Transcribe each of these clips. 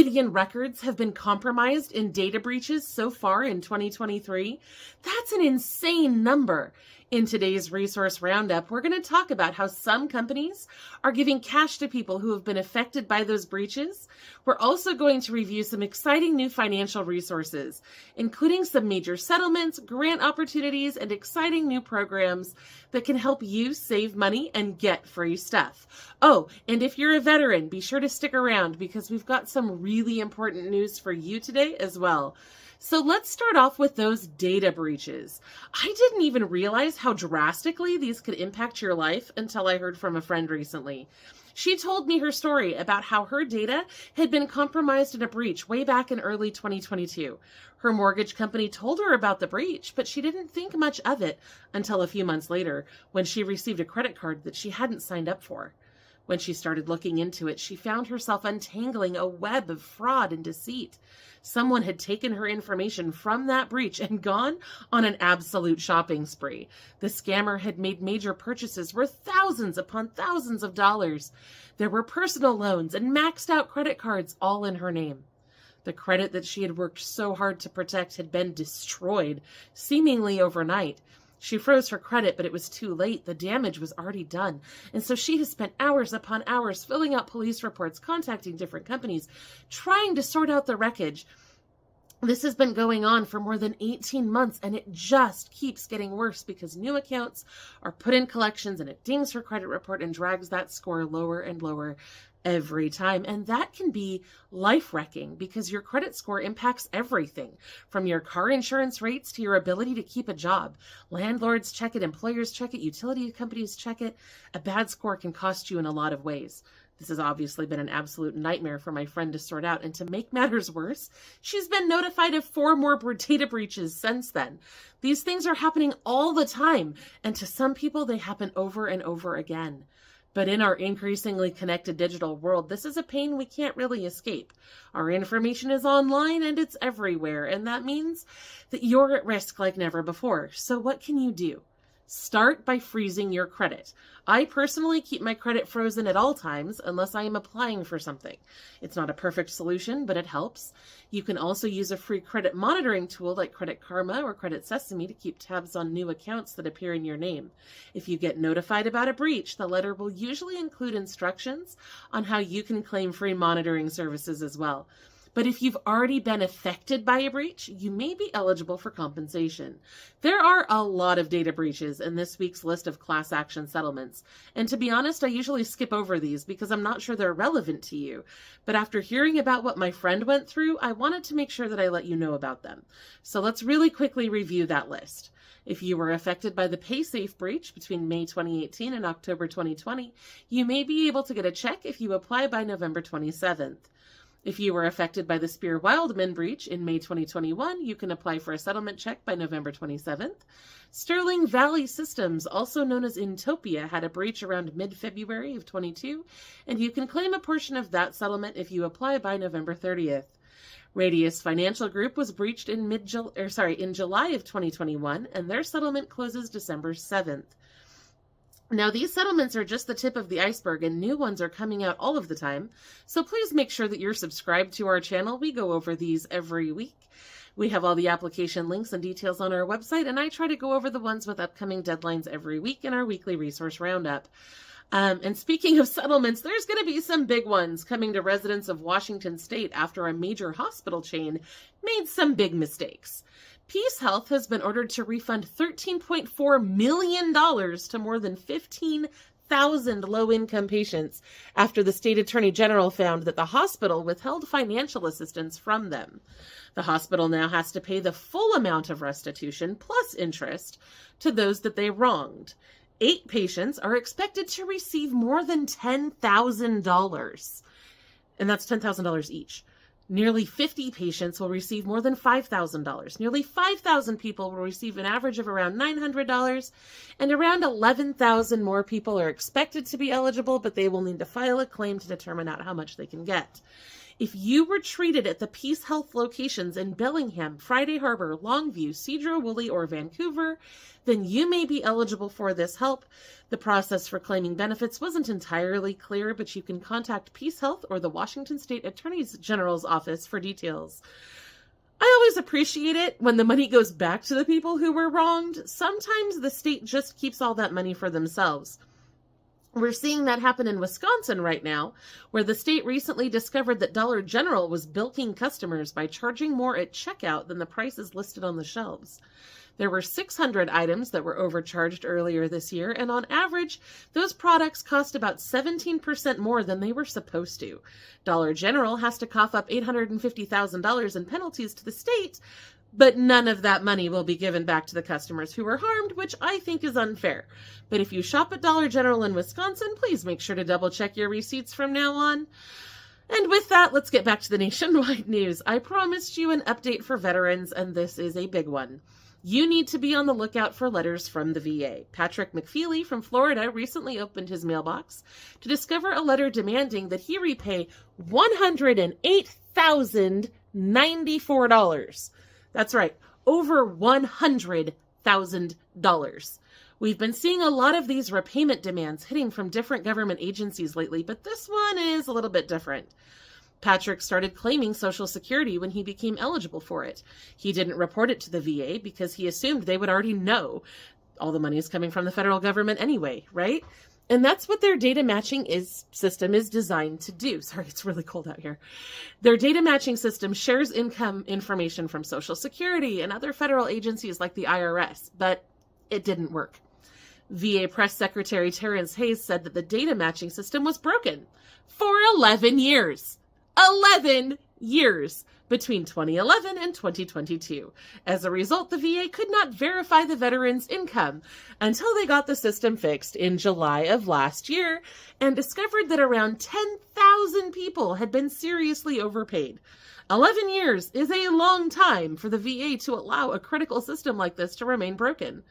million records have been compromised in data breaches so far in 2023. That's an insane number. In today's Resource Roundup, we're going to talk about how some companies are giving cash to people who have been affected by those breaches. We're also going to review some exciting new financial resources, including some major settlements, grant opportunities, and exciting new programs that can help you save money and get free stuff. Oh, and if you're a veteran, be sure to stick around because we've got some really important news for you today as well. So let's start off with those data breaches. I didn't even realize how drastically these could impact your life until I heard from a friend recently. She told me her story about how her data had been compromised in a breach way back in early 2022. Her mortgage company told her about the breach, but she didn't think much of it until a few months later when she received a credit card that she hadn't signed up for. When she started looking into it, she found herself untangling a web of fraud and deceit. Someone had taken her information from that breach and gone on an absolute shopping spree. The scammer had made major purchases worth thousands upon thousands of dollars. There were personal loans and maxed out credit cards all in her name. The credit that she had worked so hard to protect had been destroyed, seemingly overnight. She froze her credit, but it was too late. The damage was already done. And so she has spent hours upon hours filling out police reports, contacting different companies, trying to sort out the wreckage. This has been going on for more than 18 months, and it just keeps getting worse because new accounts are put in collections, and it dings her credit report and drags that score lower and lower every time. And that can be life-wrecking because your credit score impacts everything from your car insurance rates to your ability to keep a job. Landlords check it, employers check it, utility companies check it. A bad score can cost you in a lot of ways. This has obviously been an absolute nightmare for my friend to sort out. And to make matters worse, she's been notified of 4 more data breaches since then. These things are happening all the time. And to some people, they happen over and over again. But in our increasingly connected digital world, this is a pain we can't really escape. Our information is online and it's everywhere, and that means that you're at risk like never before. So what can you do? Start by freezing your credit. I personally keep my credit frozen at all times unless I am applying for something. It's not a perfect solution, but it helps. You can also use a free credit monitoring tool like Credit Karma or Credit Sesame to keep tabs on new accounts that appear in your name. If you get notified about a breach, the letter will usually include instructions on how you can claim free monitoring services as well. But if you've already been affected by a breach, you may be eligible for compensation. There are a lot of data breaches in this week's list of class action settlements. And to be honest, I usually skip over these because I'm not sure they're relevant to you. But after hearing about what my friend went through, I wanted to make sure that I let you know about them. So let's really quickly review that list. If you were affected by the PaySafe breach between May 2018 and October 2020, you may be able to get a check if you apply by November 27th. If you were affected by the Spear Wildman breach in May 2021, you can apply for a settlement check by November 27th. Sterling Valley Systems, also known as Intopia, had a breach around mid-February of 22, and you can claim a portion of that settlement if you apply by November 30th. Radius Financial Group was breached in July of 2021, and their settlement closes December 7th. Now, these settlements are just the tip of the iceberg, and new ones are coming out all of the time. So please make sure that you're subscribed to our channel. We go over these every week. We have all the application links and details on our website, and I try to go over the ones with upcoming deadlines every week in our weekly resource roundup. And speaking of settlements, there's going to be some big ones coming to residents of Washington State after a major hospital chain made some big mistakes. Peace Health has been ordered to refund $13.4 million to more than 15,000 low-income patients after the state attorney general found that the hospital withheld financial assistance from them. The hospital now has to pay the full amount of restitution plus interest to those that they wronged. 8 patients are expected to receive more than $10,000, and that's $10,000 each. Nearly 50 patients will receive more than $5,000. Nearly 5,000 people will receive an average of around $900, and around 11,000 more people are expected to be eligible, but they will need to file a claim to determine out how much they can get. If you were treated at the Peace Health locations in Bellingham, Friday Harbor, Longview, Sedro-Woolley, or Vancouver, then you may be eligible for this help. The process for claiming benefits wasn't entirely clear, but you can contact Peace Health or the Washington State Attorney General's office for details. I always appreciate it when the money goes back to the people who were wronged. Sometimes the state just keeps all that money for themselves. We're seeing that happen in Wisconsin right now, where the state recently discovered that Dollar General was bilking customers by charging more at checkout than the prices listed on the shelves. There were 600 items that were overcharged earlier this year, and on average, those products cost about 17% more than they were supposed to. Dollar General has to cough up $850,000 in penalties to the state, but none of that money will be given back to the customers who were harmed, which I think is unfair. But if you shop at Dollar General in Wisconsin, please make sure to double check your receipts from now on. And with that, let's get back to the nationwide news. I promised you an update for veterans, and this is a big one. You need to be on the lookout for letters from the VA. Patrick McFeely from Florida recently opened his mailbox to discover a letter demanding that he repay $108,094. That's right, over $100,000. We've been seeing a lot of these repayment demands hitting from different government agencies lately, but this one is a little bit different. Patrick started claiming Social Security when he became eligible for it. He didn't report it to the VA because he assumed they would already know all the money is coming from the federal government anyway, right? And that's what their data matching system is designed to do. Sorry, it's really cold out here. Their data matching system shares income information from Social Security and other federal agencies like the IRS, but it didn't work. VA Press Secretary Terrence Hayes said that the data matching system was broken for 11 years. 11 years between 2011 and 2022. As a result, the VA could not verify the veteran's income until they got the system fixed in July of last year and discovered that around 10,000 people had been seriously overpaid. 11 years is a long time for the VA to allow a critical system like this to remain broken.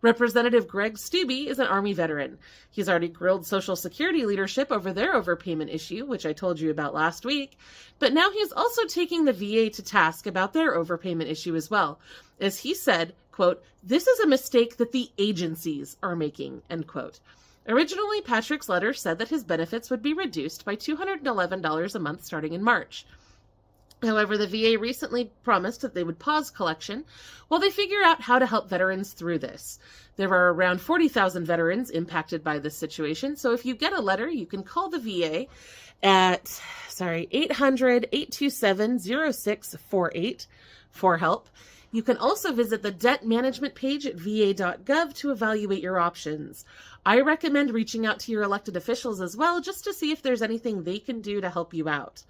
Representative Greg Stubbe is an Army veteran. He's already grilled Social Security leadership over their overpayment issue, which I told you about last week, but now he's also taking the VA to task about their overpayment issue as well. As he said, quote, "This is a mistake that the agencies are making," end quote. Originally, Patrick's letter said that his benefits would be reduced by $211 a month starting in March. However, the VA recently promised that they would pause collection while they figure out how to help veterans through this. There are around 40,000 veterans impacted by this situation, so if you get a letter, you can call the VA at 800-827-0648 for help. You can also visit the debt management page at va.gov to evaluate your options. I recommend reaching out to your elected officials as well, just to see if there's anything they can do to help you out.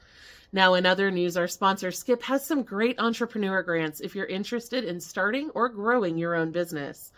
Now, in other news, our sponsor Skip has some great entrepreneur grants if you're interested in starting or growing your own business.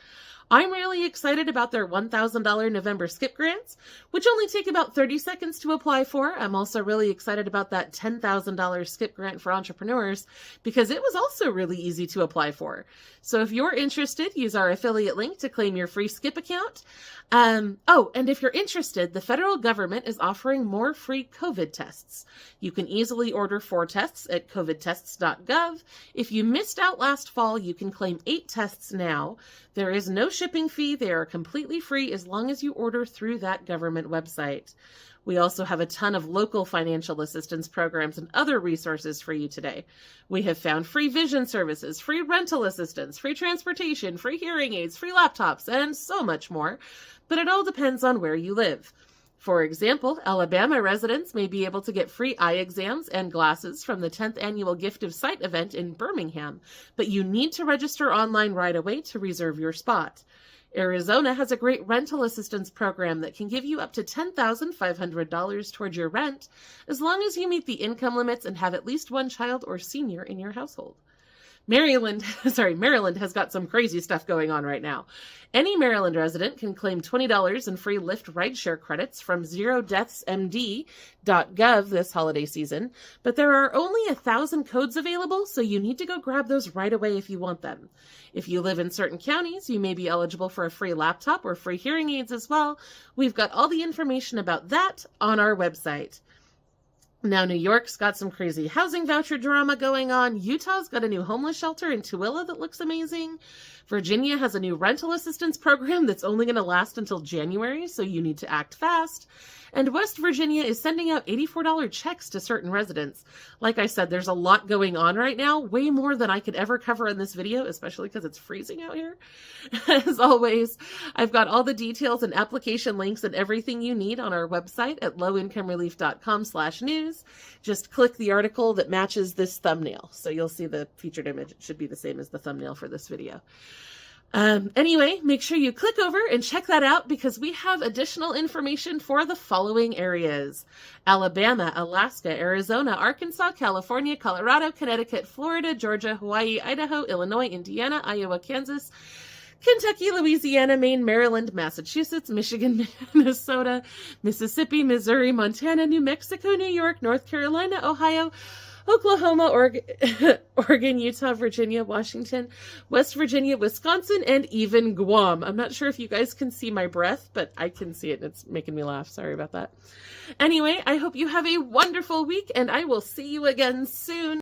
I'm really excited about their $1,000 November Skip grants, which only take about 30 seconds to apply for. I'm also really excited about that $10,000 Skip grant for entrepreneurs because it was also really easy to apply for. So if you're interested, use our affiliate link to claim your free Skip account. And if you're interested, the federal government is offering more free COVID tests. You can easily order 4 tests at covidtests.gov. If you missed out last fall, you can claim 8 tests now. There is no shipping fee. They are completely free as long as you order through that government website. We also have a ton of local financial assistance programs and other resources for you today. We have found free vision services, free rental assistance, free transportation, free hearing aids, free laptops, and so much more. But it all depends on where you live. For example, Alabama residents may be able to get free eye exams and glasses from the 10th Annual Gift of Sight event in Birmingham, but you need to register online right away to reserve your spot. Arizona has a great rental assistance program that can give you up to $10,500 toward your rent, as long as you meet the income limits and have at least one child or senior in your household. Maryland has got some crazy stuff going on right now. Any Maryland resident can claim $20 in free Lyft rideshare credits from zerodeathsmd.gov this holiday season, but there are only 1,000 codes available, so you need to go grab those right away if you want them. If you live in certain counties, you may be eligible for a free laptop or free hearing aids as well. We've got all the information about that on our website. Now, New York's got some crazy housing voucher drama going on. Utah's got a new homeless shelter in Tooele that looks amazing. Virginia has a new rental assistance program that's only going to last until January, so you need to act fast. And West Virginia is sending out $84 checks to certain residents. Like I said, there's a lot going on right now, way more than I could ever cover in this video, especially because it's freezing out here. As always, I've got all the details and application links and everything you need on our website at lowincomerelief.com/news. Just click the article that matches this thumbnail. So you'll see the featured image. It should be the same as the thumbnail for this video. Anyway, make sure you click over and check that out because we have additional information for the following areas: Alabama, Alaska, Arizona, Arkansas, California, Colorado, Connecticut, Florida, Georgia, Hawaii, Idaho, Illinois, Indiana, Iowa, Kansas, Kentucky, Louisiana, Maine, Maryland, Massachusetts, Michigan, Minnesota, Mississippi, Missouri, Montana, New Mexico, New York, North Carolina, Ohio, Oklahoma, Oregon, Utah, Virginia, Washington, West Virginia, Wisconsin, and even Guam. I'm not sure if you guys can see my breath, but I can see it and it's making me laugh. Sorry about that. Anyway, I hope you have a wonderful week and I will see you again soon.